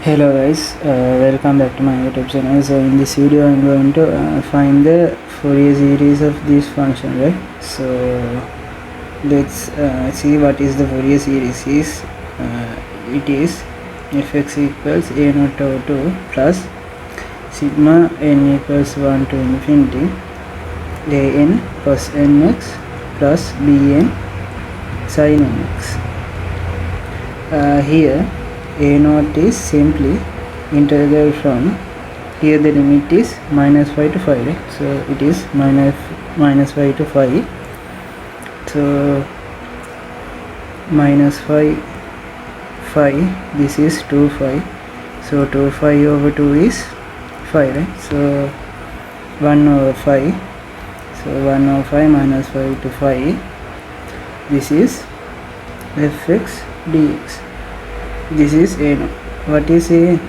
Hello guys, welcome back to my YouTube channel. So in this video I'm going to find the Fourier series of this function, right? So let's see what is the Fourier series is. It is fx equals a naught over 2 plus sigma n equals 1 to infinity an cos nx plus bn sin nx. Here a naught is simply integral from, here the limit is minus 5 to 5, right? So it is minus 5 to 5, so minus 5, this is 2 5, so 2 5 over 2 is 5, right? So 1 over 5, so 1 over 5 minus 5 to 5, this is fx dx. This is a naught. What is a?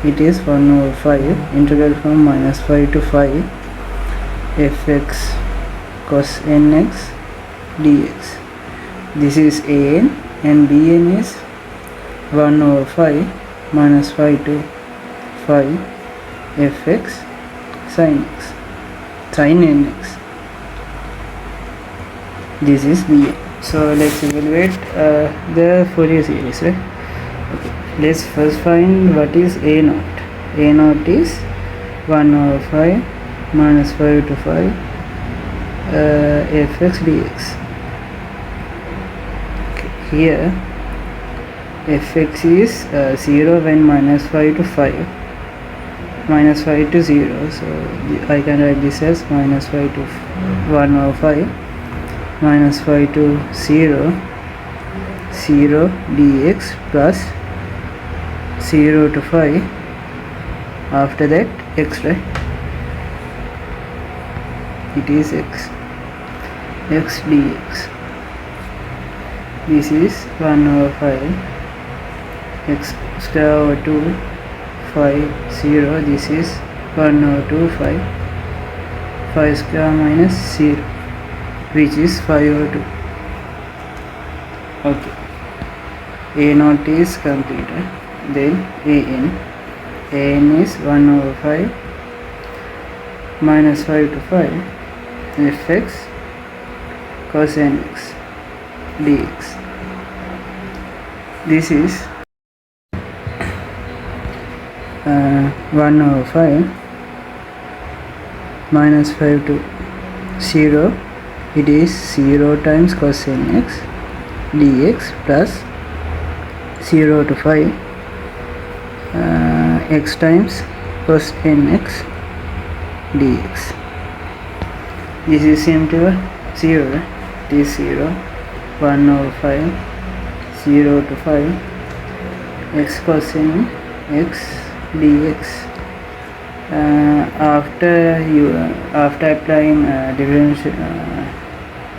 It is 1 over 5 integral from minus 5 to 5 fx cos nx dx. This is an and bn is 1 over 5 minus 5 to 5 fx sin nx. This is bn. So let's evaluate the Fourier series, right? Okay. Let's first find what is a naught. A naught is 1 over 5 minus 5 to 5 fx dx. Okay. Here fx is 0 when minus 5 to 5, minus 5 to 0, so I can write this as minus 5 to 1 over 5 minus 5 to 0 dx plus 0 to 5, after that x, right? It is x dx. This is 1 over 5 x square over 2 5 0, this is 1 over 2 5 square minus 0, which is 5 over 2. Okay, a naught is completed. Then an is 1 over 5 minus 5 to 5 fx cos nx dx. This is 1 over 5 minus 5 to 0, it is 0 times cos nx dx plus 0 to 5 x times cos nx dx. This is same to 0, right? It is 0, 1 over 5 0 to 5 x cos nx dx. After applying differential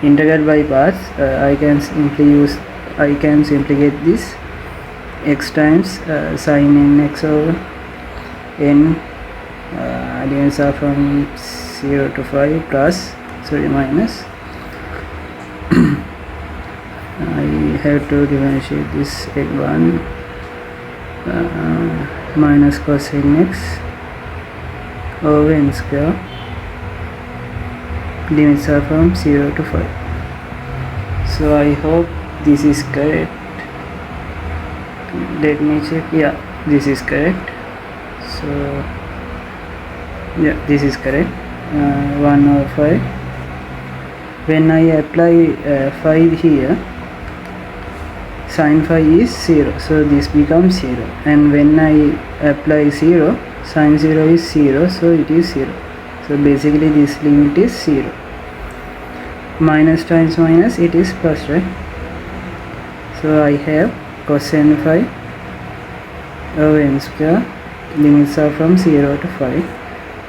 integral by parts, I can simply get this x times sin nx over n, limits are from 0 to 5 plus minus I have to differentiate this x1 minus cos nx over n square, limits are from 0 to 5. So I hope this is correct. Let me check. Yeah, this is correct. So yeah, this is correct. 1 over 5. When I apply 5 here, sin phi is 0, so this becomes 0, and when I apply 0, sin 0 is 0, so it is 0. So basically this limit is 0. Minus times minus, it is plus, right? So I have cos n phi over n square, limits are from 0 to 5,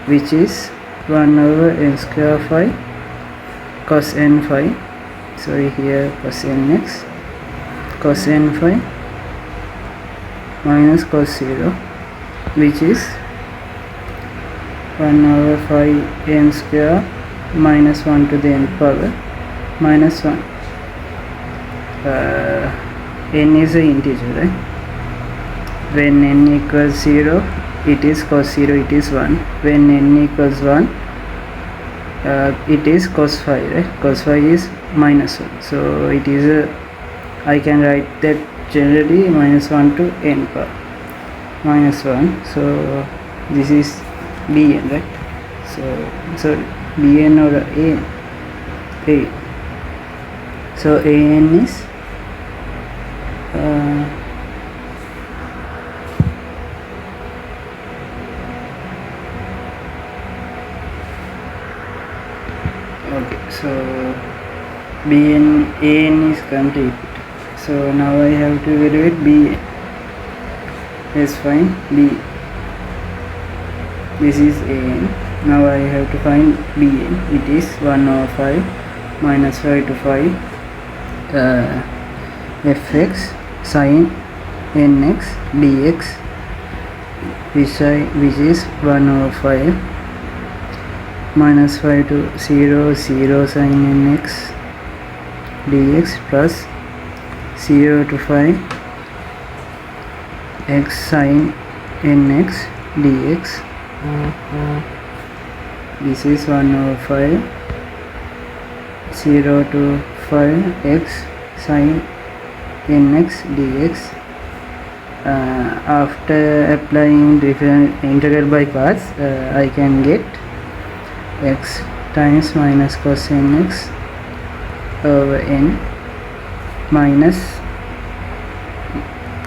which is 1 over n square phi cos n phi. So here cos nx cos n phi minus cos 0, which is 1 over 5 n square minus 1 to the n power minus 1. N is an integer, right? when n equals 0 it is cos 0, it is 1. When n equals 1 it is cos phi, right? Cos phi is minus 1, so it is I can write that generally minus 1 to n power minus 1. So this is bn, right? So bn or a. So an is okay, so an is complete. So now I have to evaluate bn. Let's find b. This is an. Now I have to find bn. It is 1 over 5 minus 5 to 5 fx sin nx dx, which is 1 over 5 minus 5 to 0 sin nx dx plus 0 to 5 x sin nx dx. This is 1 over 5 0 to 5 x sin nx dx. After applying different integral by parts, I can get x times minus cos nx over n minus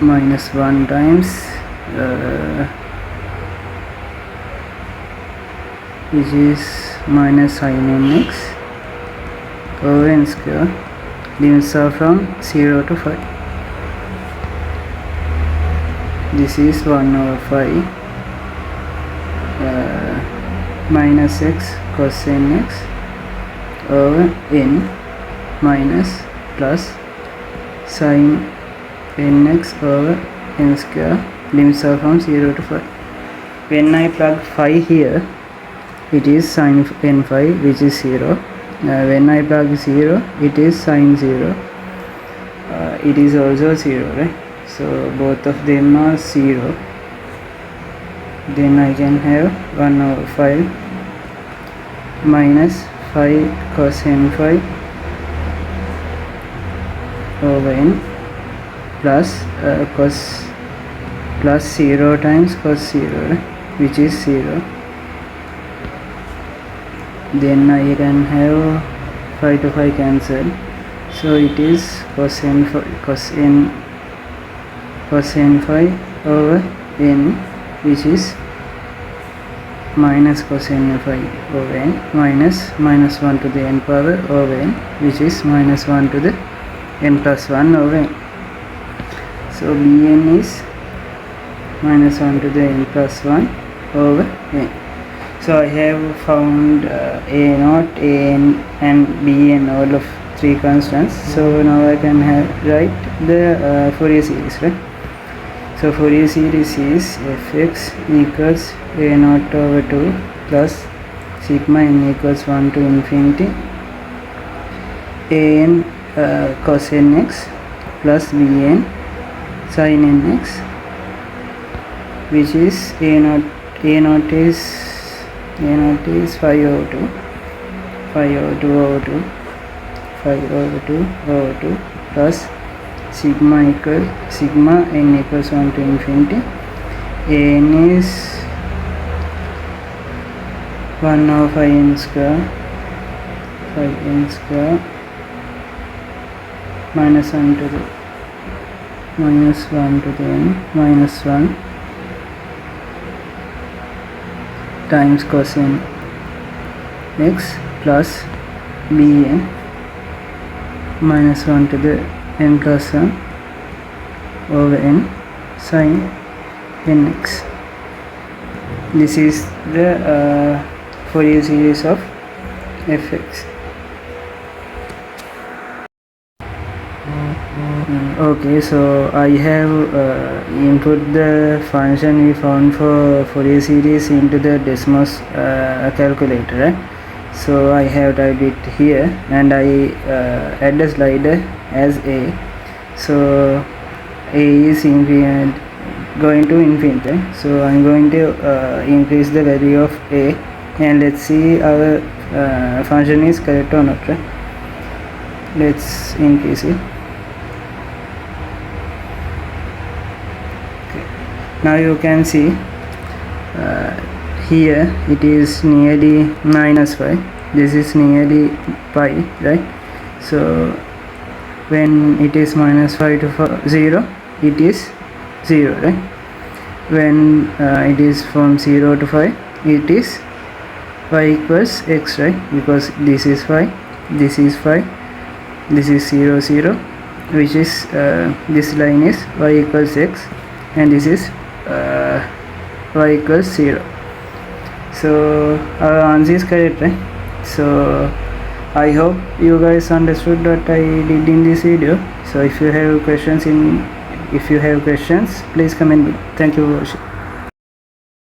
1 times which is minus sin nx over n square. Limits are from 0 to 5. This is 1 over 5 minus x cos nx over n minus plus sin nx over n square. Limits are from 0 to 5. When I plug phi here, it is sin n phi, which is 0. When I plug 0, it is sin 0. It is also 0, right? So both of them are 0. Then I can have 1 over 5 minus phi cos n phi over n plus cos plus 0 times cos 0, right? Which is 0. Then I can have 5 to 5 cancelled, so it is cos n phi over n, which is minus cos n phi over n minus 1 to the n power over n, which is minus 1 to the n plus 1 over n. So bn is minus 1 to the n plus 1 over n. So I have found a0, an and bn, all of 3 constants. So now I can write the Fourier series, right? So Fourier series is fx equals a0 over 2 plus sigma n equals 1 to infinity an cos nx plus bn sin nx, which is a0 is 5 over 2 over 2 plus sigma n equals 1 to infinity. An is 1 over 5n square minus 1 to the n minus 1 times cos n x plus bn minus 1 to the n plus 1 over n sin nx. This is the Fourier series of fx. Okay, so I have input the function we found for Fourier series into the Desmos calculator, right? So I have typed it here and I add the slider as a. So a is infinite going to infinity. So I'm going to increase the value of a, and let's see our function is correct or not, right? Let's increase it. Okay. Now you can see here it is nearly minus 5, this is nearly pi, right? So when it is minus 5 to 0, it is 0, right? When it is from 0 to 5, it is y equals x, right? Because this is 5, this is 5, this is 0 0, which is this line is y equals x, and this is y equals 0. So our answer is correct, right? So I hope you guys understood what I did in this video. So if you have questions, please comment below. Thank you for watching.